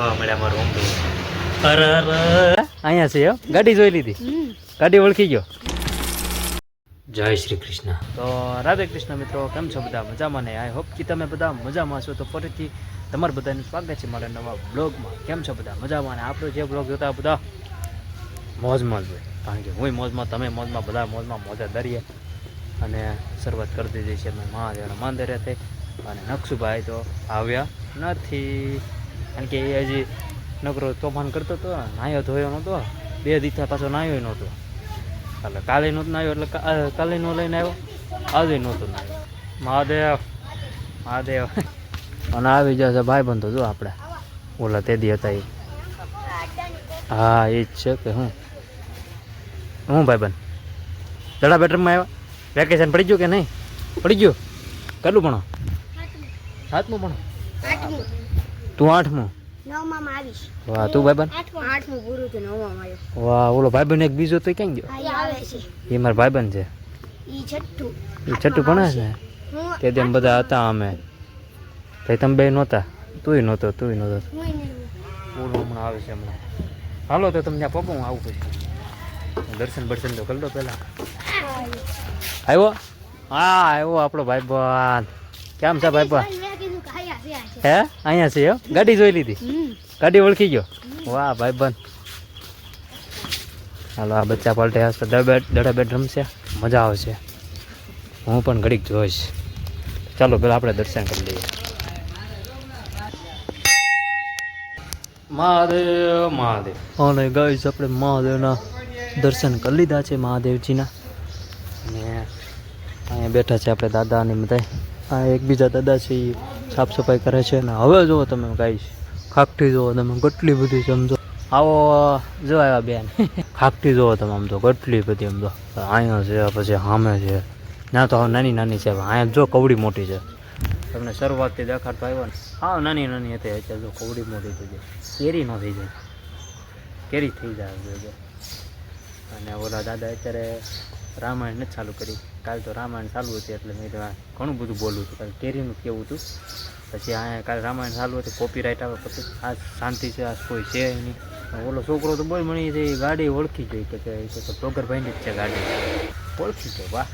જોવા મળે અમારું ઓમડું. અરે અહીંયા છે ગાડી જોઈ લીધી, ગાડી ઓળખી ગયો. જય શ્રી કૃષ્ણ. તો રાધે કૃષ્ણ મિત્રો, કેમ છો બધા? મજામાં ને? આઈ હોપ કે તમે બધા મજામાં છો. તો ફરીથી તમારું બધાનું સ્વાગત છે મારા નવા બ્લોગમાં. કેમ છો બધા? મજામાં ને? આપણો જે બ્લોગ જોતા બધા મોજમાં જ હોય, કારણ કે હું મોજમાં, તમે મોજમાં, બધા મોજમાં મોજા દરીએ. અને શરૂઆત કરી દીધી છે મેં મહાદેવના મંદિરે થઈ. અને નકશુભાઈ તો આવ્યા નથી, કારણ કે એ હજી નકરો તોફાન કરતો હતો, નાહ્યો ધોયો નહોતો, 2 દિવસ પાછો નાહ્યો નહોતો. એટલે કાલે નહોતો નાહ્યો, એટલે કાલે નો લઈને આવ્યો, આજે નહોતો નાહ્યો. મહાદેવ મહાદેવ. અને આવી જશે ભાઈબંધો જો આપણે ઓલા તે દી હતા એ. હા એ જ છે કે હું ભાઈબંધ દડા બેડરૂમમાં આવ્યા. વેકેશન પડી ગયું કે નહીં? પડી ગયું. કેટલું ભણો? 7મું ભણો? તું 8મું? 9માં આવીશ. વાહ, તું ભાઈબંધ? 8મું પૂરું થયું, 9માં આવ્યો. વાહ, ઓલો ભાઈબંધ એક બીજો તો ક્યાં ગયો? આવે છે. એ મારો ભાઈબંધ છે. ઈ છઠ્ઠું. એ છઠ્ઠું ભણે છે. તે તેમ બધા હતા અમે. ભાઈ તમે બે નહોતા, તુંય નહોતો. ઓલો હમણાં આવે છે હમણાં. હાલો તો તમને ત્યાં પપ્પા હું આવું પછી દર્શન બર્શન તો કરી દો પહેલાં. આવ્યો? હા આવ્યો આપણો ભાઈબંધ. કેમ છે ભાઈબંધ? હે અહીંયા છે એમ? ગાડી જોઈ લીધી, ગાડી ઓળખી ગયો. વાહ ભાઈબંધ. હાલો આ બચ્ચા પલટે હશે, દડા બેડ રમશે, મજા આવશે. હું પણ ઘડીક જોઈશ. ચાલો પેલા આપણે દર્શન કરી લઈએ. મહાદેવ મહાદેવ. અને ગાઈસ આપણે મહાદેવના દર્શન કરી લીધા છે, મહાદેવજીના. અને અહીંયા બેઠા છે આપણે દાદા અને બધા. આ એકબીજા દાદા છે એ સાફ સફાઈ કરે છે. ને હવે જુઓ તમે ગાઈસ, ખાકઠી જુઓ તમે, કેટલી બધી સમજો. આવો જો આવ્યા બેન. ખાકઠી જુઓ તમે, આમ તો કેટલી બધી, આમ તો અહીંયા છે, પછી સામે છે, ના તો નાની નાની છે. અહીંયા જો કવડી મોટી છે. તમને શરૂઆતથી દેખાડતો આવ્યો ને, હા નાની નાની હતી, અત્યારે જો કવડી મોટી થઈ જાય. કેરી ન થઈ જાય, કેરી થઈ જાય જો. અને ઓલા દાદા અત્યારે રામાયણ નથી ચાલુ કરી. કાલે તો રામાયણ ચાલુ હતી એટલે મેં ઘણું બધું બોલવું હતું, કાલે કેરીનું કેવું હતું. પછી અહીંયા કાલે રામાયણ ચાલુ હતી, કોપીરાઇટ આવે પછી આ શાંતિ છે, આ કોઈ છે નહીં. ઓલો છોકરો તો બોલ મળી છે, ગાડી ઓળખી ગઈ કે બ્લોગરભાઈની જ છે ગાડી, ઓળખી ગઈ. વાહ,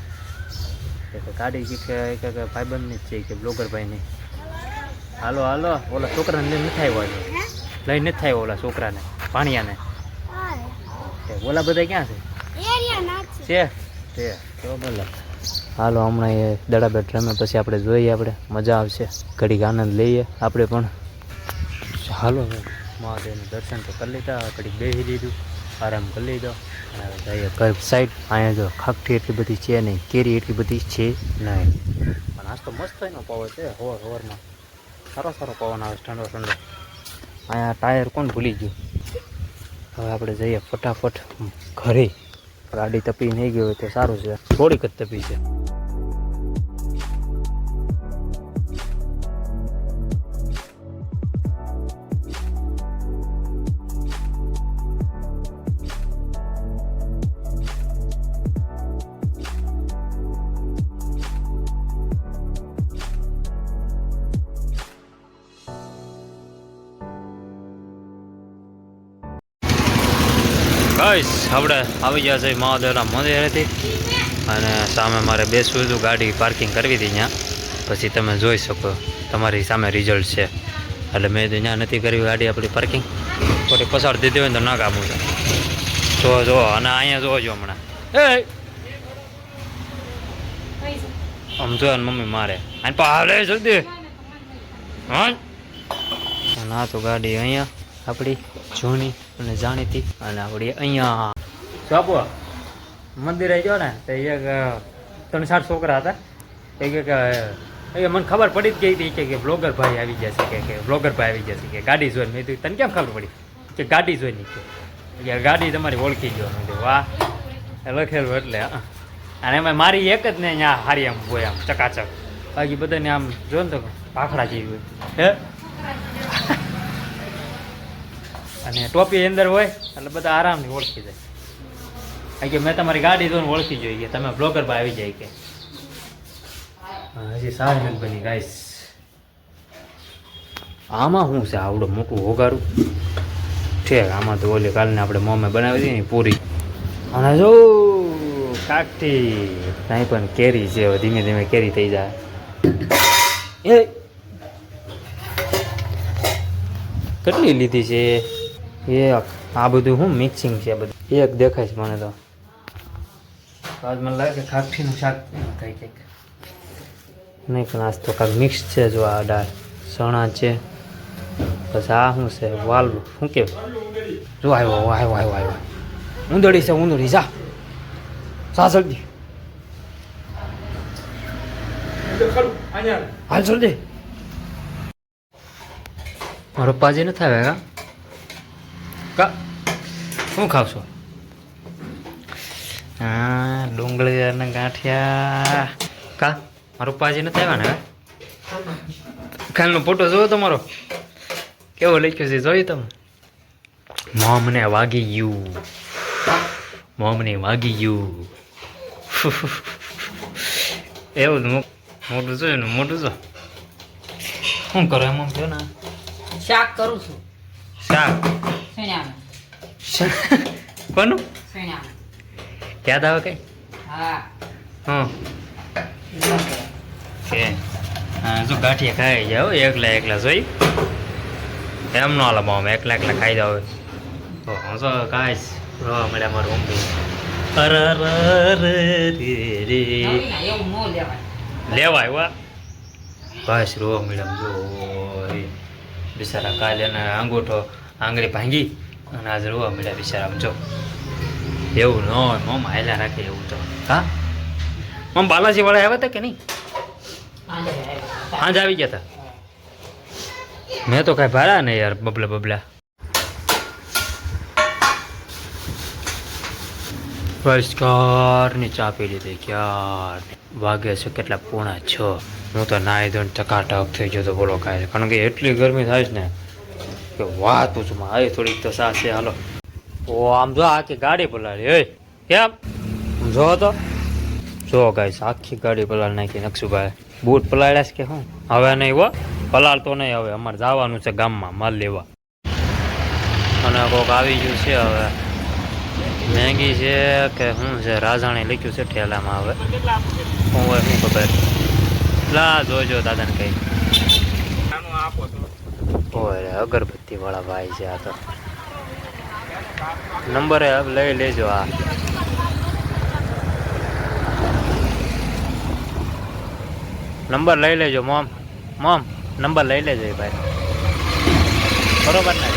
ગાડી કે ભાઈબંધની જ છે કે બ્લોગરભાઈની. હાલો હાલો, ઓલા છોકરાને લઈને નથી આવ્યો છે, લઈને નથી આવ્યો ઓલા છોકરાને, ભાણિયાને. ઓલા બધા ક્યાં છે? તો બોલો. હાલો હમણાં એ દડા બેટ રમે, પછી આપણે જોઈએ, આપણે મજા આવશે, ઘડીક આનંદ લઈએ આપણે પણ. હાલો મહાદેવનું દર્શન તો કરી લીધા, ઘડીક બેસી લીધું, આરામ કરી લીધો. અને જઈએ ઘર સાઈડ. અહીંયા જો ખાકઠી એટલી બધી છે નહીં, કેરી એટલી બધી છે નહીં, પણ આજ તો મસ્ત એનો પવન છે. હવારમાં સારો પવન આવે, ઠંડો ઠંડો. અહીંયા ટાયર કોણ ભૂલી ગયું? હવે આપણે જઈએ ફટાફટ ઘરે. ગાડી તપી નહીં ગઈ હોય તો સારું છે, થોડીક જ તપી છે. ગાઈસ આપણે આવી ગયા છે મહાદેવના મંદિરેથી. અને સામે મારે બેસવું હતું, ગાડી પાર્કિંગ કરવી હતી ત્યાં. પછી તમે જોઈ શકો, તમારી સામે રિઝલ્ટ છે. એટલે મેં તો ત્યાં નથી કરવી ગાડી આપણી પાર્કિંગ, ખોટી પસાર દીધી હોય ને તો ના કામું છે. જો અને અહીંયા જોજો હમણાં એ આમ જો મમ્મી મારે અને પાલે જલ્દી. હા ના તો ગાડી અહીંયા આપણી જૂની અને જાણીતી, અને આપણી અહીંયા બાપુ મંદિરે ગયો ને તો એક 3-4 છોકરા હતા. એ મને ખબર પડી જ ગઈ હતી કે બ્લોગર ભાઈ આવી જશે, કે બ્લોગર ભાઈ આવી જશે, કે ગાડી જોઈને. મેં તને કેમ ખબર પડી? કે ગાડી જોઈને, કે ગાડી તમારી ઓળખી ગયો. મેં વાહ, લખેલું એટલે. અને એમાં મારી એક જ ને અહીંયા હારી આમ હોય, આમ ચકાચક. બાકી બધાને આમ જો ને તો ભાખડા જેવી હોય હે. અને ટોપી અંદર હોય એટલે બધા આરામથી ઓળખી જાય. કારણ કે મેં તમારી ગાડી જોઈને ઓળખી જોઈએ કે તમે બ્લોગર પર આવી જાય. કે હજી સારી નથી બની ગાઈસ. આમાં શું છે આવડું મોટું હોગારું છે આમાં તો ઓલી કાલને આપણે મોમે બનાવી હતી ને પૂરી અને જો કાકથી કાંઈ પણ કેરી છે હવે ધીમે ધીમે કેરી થઈ જાય એ કેટલી લીધી છે એક આ બધું શું મિક્સિંગ છે બધું એક દેખાય છે મને તો આજ મને લાગે ખાખીનું શાક થાય કંઈક નહીં પણ આજ તો કાંઈક મિક્સ છે જો આ દાળ ચણા છે બસ આ શું છે વાલવું શું કે જો આવ્યો ઊંધડી છે ઊંધડી જા જલ્દી હાલ જલ્દી મારો પાજી નથી આવ્યા કા શું ખાવશો હા ડુંગળી અને ગાંઠિયા કા મારો પાજી નથી આવ્યા ને કાલનો ફોટો જોયો તમારો કેવો લખ્યો છે જોયું તમે મોમને વાગી ગયું એવું મોટું જોયું ને મોટું જો શું કરો એમ કહો ને શાક કરું છું શાક કોનું સૈણાનું. યાદ આવે કઈ હા હા કે હા જો ગાંઠિયા ખાઈ જાઓ એકલા જોઈ એમ ન હાલે મામ એકલા ખાઈ જાવ તો હું તો કાંઈ રોવા મળ્યા મારું મમ્મી અરે નવીન એવું ન લેવાય. લેવાય વા બસ રોવા મળ્યા જો બિચારા કાલે એને અંગૂઠો આંગળી ભાંગી અને આજે રોવા મળ્યા બિચારા જો એવું ન હોય મમ હાલ્યા રાખે એવું તો હા મમ બાલાજી વાળા આવ્યા હતા કે નહીં સાંજ આવી ગયા હતા મેં તો કાંઈ ભાડા નહીં યાર બબલા બસ ક્યારની ચા પી લીધી ક્યાર વાગે છે કેટલા 5:45 હું તો નાહી ધોઈને ટકાટક થઈ ગયો તો બોલો કાંઈ કારણ કે એટલી ગરમી થાય છે ને કે વાત પૂછું આવી થોડીક તો સાસ છે હાલો ઓ આમ જો આખી ગાડી પલાળી એ કેમ જો તો જો ગાઈસ આખી ગાડી પલાળ નાખી નકશુભાઈ બૂટ પલાળ્યા છે કે શું હવે નહીં હો પલાળતો નહીં હવે અમારે જવાનું છે ગામમાં માલ લેવા અને કોક આવી ગયું છે હવે મેંગી છે કે શું છે રાજાણી લખ્યું છે ઠેલામાં હવે હું હોય શું ખબર લા જોજો દાદાને કઈ ઓય અગરબત્તી વાળા ભાઈ છે આ તો નંબર લઈ લેજો આ નંબર લઈ લેજો મોમ નંબર લઈ લેજો એ ભાઈ બરોબર ને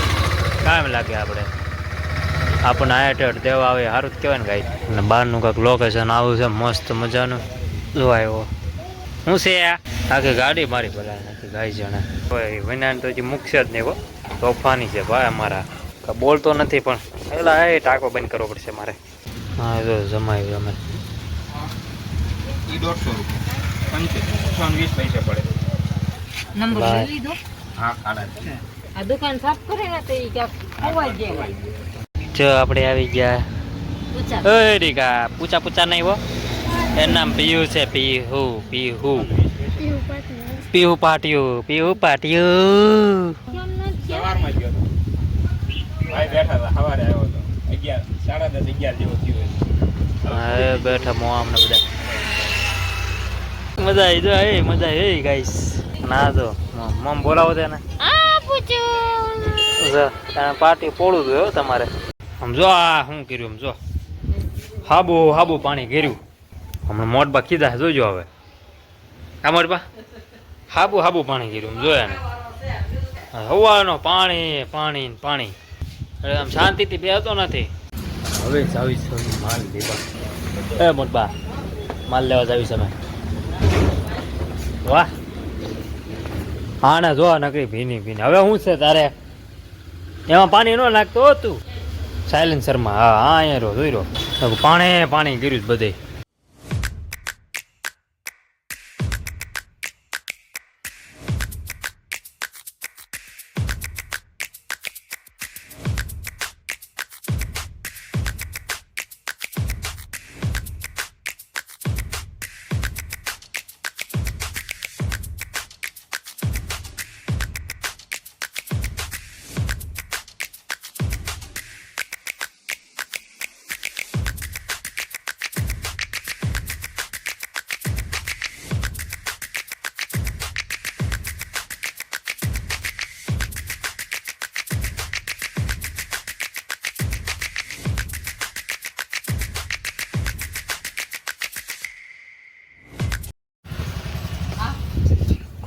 કામ લાગે આપણને આયા દેવા આવે સારું જ કહેવાય ને ગાઈ અને બહારનું કાંઈક લોકેશન આવું છે મસ્ત મજાનું જો આવ્યો હું છે આખી ગાડી મારી બોલાય નાખી ગાઈ જણે કોઈ વિનાન તો હજી મૂકશે જ નહીં હો તોફાની છે ભાઈ અમારા બોલતો નથી પણ પેલા એ ટાંકો બંધ કરવો પડશે મારે હા જો જમાયું અમે 150 પૈસા પડે. નંબર બાય. લઈ લીધો. હા ખાડા છે. આ દુકાન સાફ કરે ને તો ઈ ક્યાંક ખોવાઈ જાય. જો આપણે આવી ગયા પૂછા. ઓય રીકા પૂછા નહીં હો એનું નામ પીયુ છે પીહુ પાટિયું કેમ નથી? સવારમાં ગયો હતો. ભાઈ બેઠા હતા સવારે આવ્યો હતો 11, 10:30, 11 જેવો થયો હવે બેઠા મોમ ને બધા મજા આવી જો એ મજા આવી ગાઈસ ના તો મમ બોલાવો તેને પાટી પોળું ગયો તમારે આમ જો આ શું કર્યું આમ જો હાબુ પાણી કર્યું હમણાં મોટબા કીધા જોજો હવે આ મોટબા હાબુ પાણી કર્યું આમ જોયા ને હવાનો પાણી એટલે આમ શાંતિથી બેહતો નથી હવે જાવી માલ લેવા એ મોટબા માલ લેવા જાવી તમે વાહ હા ને જો નકરી ભીની હવે શું છે તારે એમાં પાણી ન નાખતો હતું સાયલેન્સરમાં હા અહીંયા જોઈ રહ્યો પાણી કર્યું બધે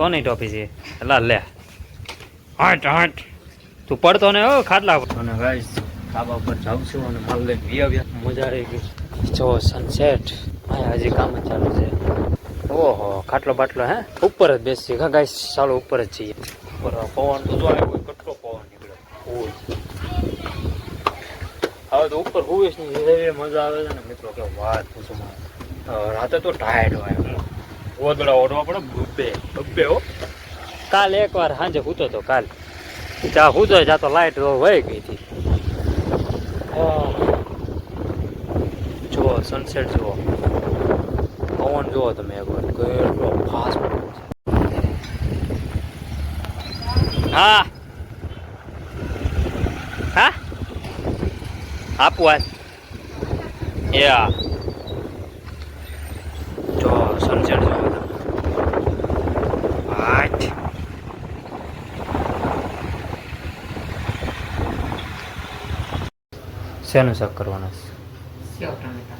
કોની ટોપી છે એલા લે હટ હટ તું પડતો ને હો ખાટલા પર. અને ગાઈસ ધાબા પર જાઉં છું અને માલ લઈને વી આવ્યા. મજા આવી ગઈ. જો સનસેટ અહીંયા હજી કામ જ ચાલુ છે. ઓહો ખાટલો બાટલો હે ઉપર જ બેસી હા ગાઈસ ચાલો ઉપર જ જઈએ. ઉપર પવન તો જો આવ્યો કેટલો પવન નીકળ્યો. હવે તો ઉપર હુવે જ નહીં એવી મજા આવે છે ને મિત્રો કે વાત પૂછો માં. રાતે તો ટાયર્ડ હોય ગોદડા ઓઢવા પડે બબ્બે બબ્બે હો. કાલ એકવાર સાંજે સૂતો તો કાલ ત્યાં સૂતો જાતો લાઈટ વહી ગઈ હતી. જુઓ સનસેટ જુઓ પવન જુઓ તમે એકવાર કેટલો ફાસ્ટ પવન છે. હા હા આપું વાત યા જો સનસેટ જુઓ તમે. આઠ શેનું શાક કરવાના છે? સેવ ટામેટા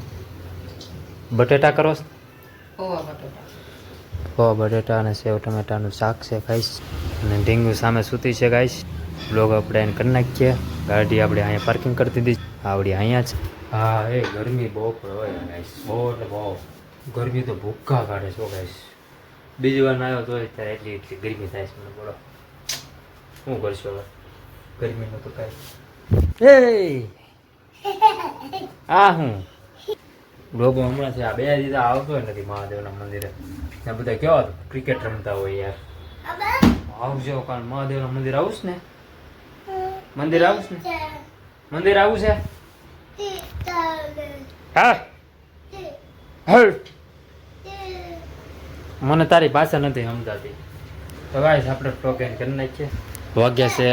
બટેટા કરો છો? પૌવા બટાટા પૌવા બટેટા અને સેવ ટમેટાનું શાક છે ગાઈસ. અને ઢીંગુ સામે સૂતી છે ગાઈસ. બ્લોગ આપણે એને કરી નાખીએ. ગાડી આપણે અહીંયા પાર્કિંગ કરી દીધી. આવડી અહીંયા જ. હા એ ગરમી બહુ પડે હોય ગાઈસ બહુ એટલે બહુ ગરમી તો ભૂક્કા કાઢે છો ગાઈસ. બીજી વાર ના આવ્યો તો ત્યારે એટલી ગરમી થાય છે મને બોલો શું કરશો હવે ગરમીનું તો કાંઈ. આ હું લોકો હમણાં છે આ બે દીધા આવતો નથી મહાદેવના મંદિરે. ત્યાં બધા કેવા ક્રિકેટ રમતા હોય યાર. આવજો કારણ મહાદેવના મંદિર આવું ને મંદિર આવું ને મંદિર આવું છે. હા હટ મને તારી ભાષા નથી સમજાતી. તો ગાઈસ આપણે ટોકેન કરી નાખીએ. વાગ્યા છે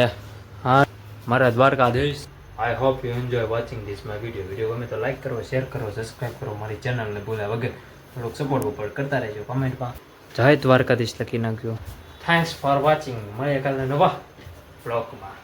હા મારા Dwarkadhish. I hope you enjoy watching this my video. Video ગમે તો લાઈક કરો, શેર કરો, સબસ્ક્રાઈબ કરો. મારી ચેનલને ભૂલ્યા વગર થોડુંક સપોર્ટ ઉપર કરતા રહેજો. કમેન્ટમાં જય દ્વારકાધીશ લખી નાખજો. Thanks for watching. મળીએ કાલે નવા બ્લોગમાં.